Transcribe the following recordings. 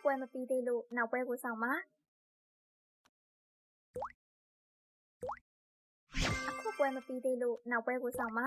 ပွဲမပြီးသေးလို့နောက်ပွဲကိုဆောင်ပါအခုပွဲမပြီးသေးလို့နောက်ပွဲကိုဆောင်ပါ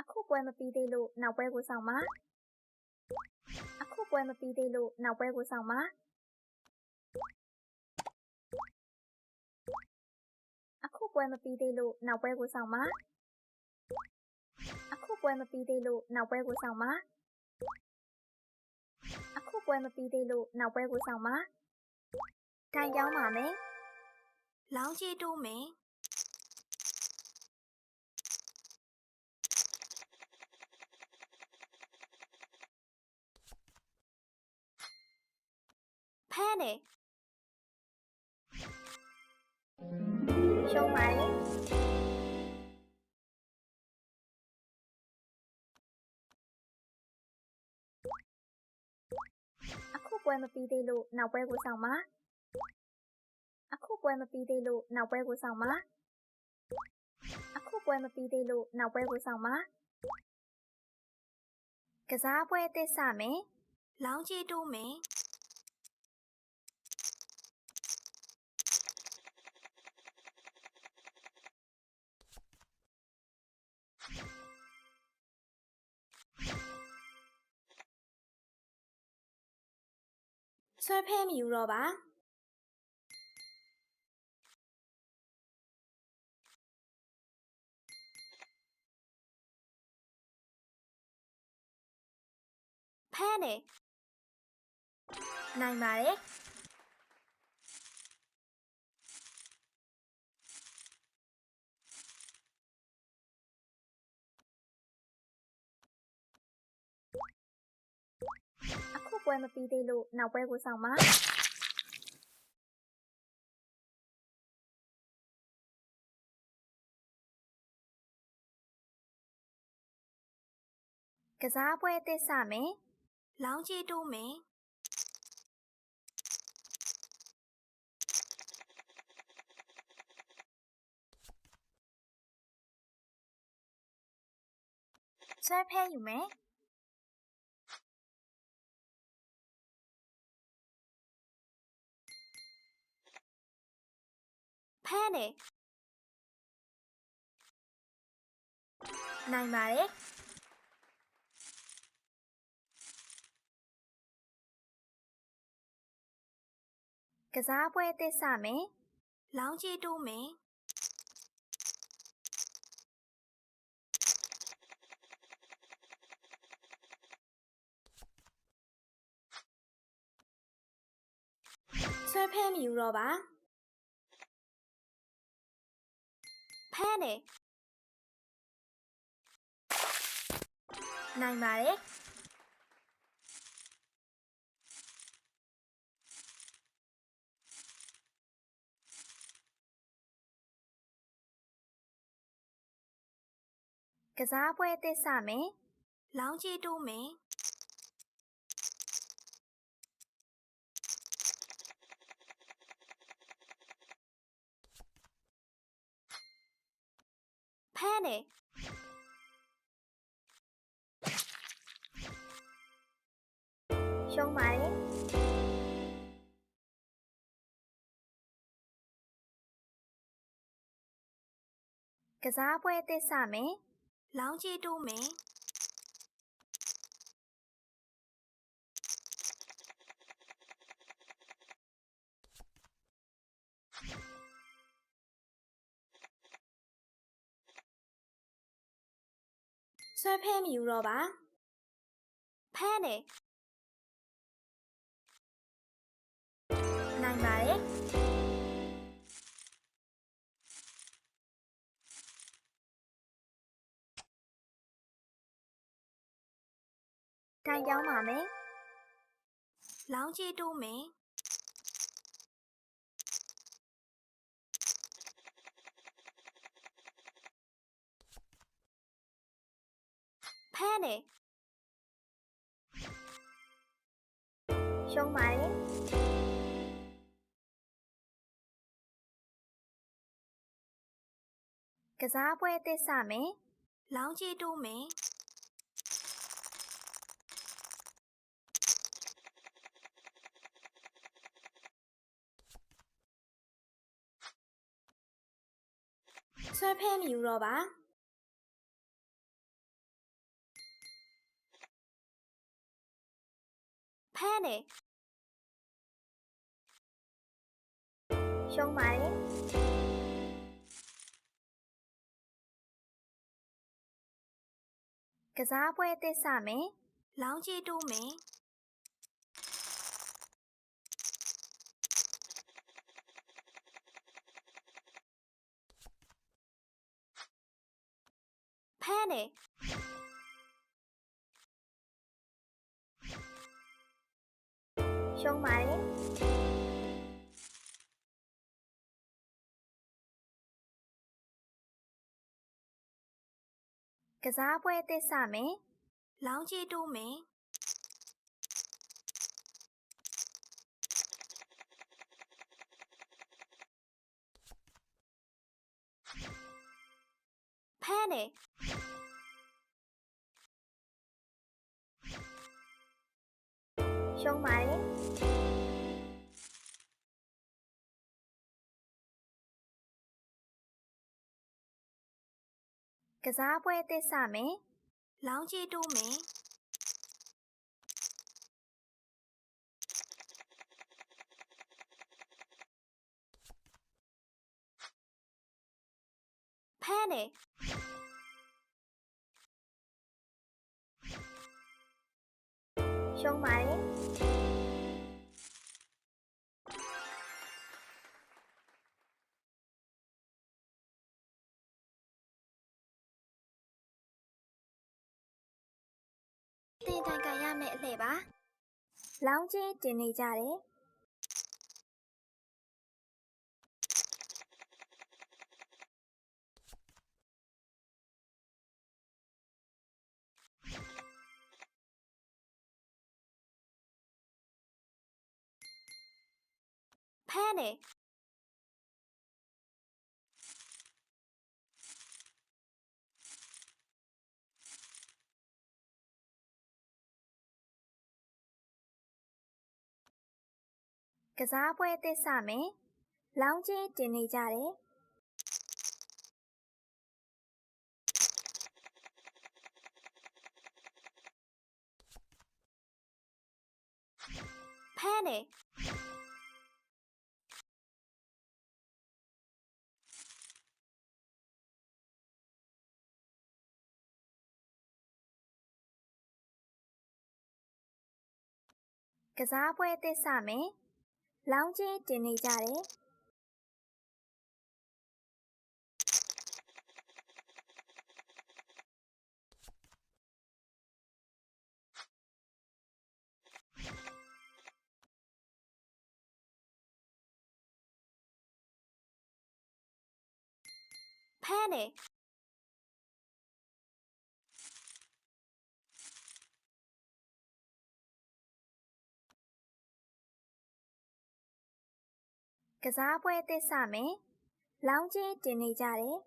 အခုပွဲမပြီးသေးလို့နောက်ပွဲကိုဆောင်ပါအခုပွဲမပြီးသေးလို့နောက်ပွဲကိုဆောင်ပါအခုပွဲမပြီးသေးလို့နောက်ပွဲကိုဆောင်ပါအခုပွဲမပြီးသေးလို့နောက်ပွဲကိုဆောင်ပါအခုပွဲမပြီးသေးလို့နောက်ပွဲကိုဆောင်ပါတိုင်ပြောင်းပါမယ်လောင်းကြီးတိုးမယ်ဖဲတယ်ရှုံးပါတယ်အခုပွဲမပြီးသေးလို့နောက်ပွဲကိုဆောင်ပါအခုပွဲမပြီးသေးလို့နောက်ပွဲကိုဆောင်ပါအခုပွဲမပြီးသေးလို့နောက်ပွဲကိုဆောင်ပါကစားပွဲအသစ်စမယ်လောင်းကြီးတိုးမယ်ဆွဲဖဲမယူတော့ပါဖဲတယ်နိုင်ပါတယ်အခုပွဲမပြီးသေးလို့နောက်ပွဲကိုဆောင်ပါကစားပွဲအသစ်စမယ်လောင်းကြီးတိုးမယ်ဆွဲဖဲယူမယ်ဖဲတယ်နိုင်ပါတယ်ကစားပွဲအသစ်စမယ်လောင်းကြီးတိုးမယ်ဆွဲဖဲမယူတော့ပါဖဲတယ်နိုင်ပါတယ်ကစားပွဲအသစ်စမယ်လောင်းကြီးတိုးမယ်ဖဲတယ်ရှုံးပါတယ်ကစားပွဲအသစ်စမယ်လောင်းကြီးတိုးမယ်ဆွဲဖဲမယူတော့ပါဖဲတယ်နိုင်ပါတယ်တိုင်ပြောင်းပါမယ်လောင်းကြီးတိုးမယ်ဖဲတယ်ရှုံးပါတယ်ကစားပွဲအသစ်စမယ်လောင်းကြီးတိုးမယ် ဆွဲဖဲမယူတော့ပါဖဲတယ်ရှုံးပါတယ်ကစားပွဲသစ်စမယ်လောင်းကြီးတိုးမယ်ဖဲတယ်ရှုံးပါတယ်ကစားပွဲသစ်စမယ်လောင်းကြီးတိုးမယ်ဖဲတယ်ရှုံးပါတယ်ကစားပွဲသစ်စမယ်လောင်းကြီးတိုးမယ်ဖဲတယ်ရှုံးပါတယ်တင်တိုင်ကန်ရမယ့်အလှည့်ပါလောင်းကြီးတင်နေကြတယ်ဖဲတယ်ကစားပွဲသစ်စမယ်လောင်းကြီးတင်နေကြတယ်ဖဲတယ်ကစားပွဲသစ်စမယ်လောင်းကြီးတင်နေကြတယ်ဖဲတယ်ကစားပွဲသစ်စမယ်လောင်းကြီးတင်နေကြတယ်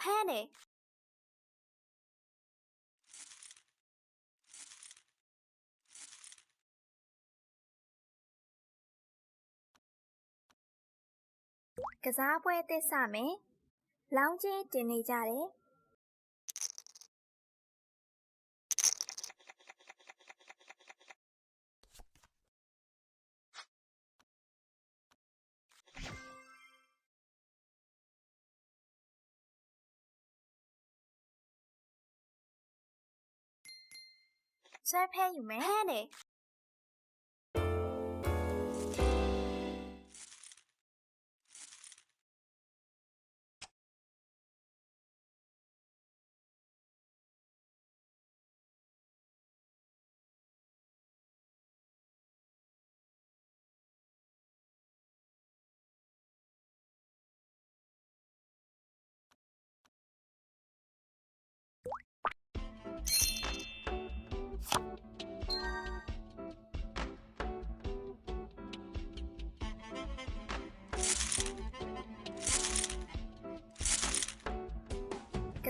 ဖဲတယ်ကစားပွဲသစ်စမယ်လောင်းကြီးတင်နေကြတယ်ဆွဲဖဲယူမယ်ဖဲတယ်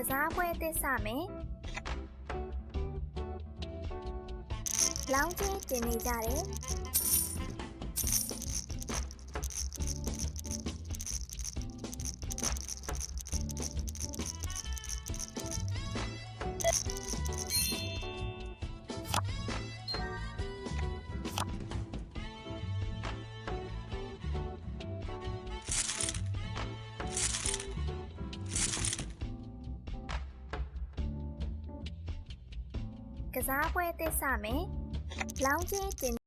ကစားပွဲသစ်စမယ်လောင်းချင်းတင်နေကြတယ်ကစားပွဲသစ်စမယ်လောင်းချင်းတင်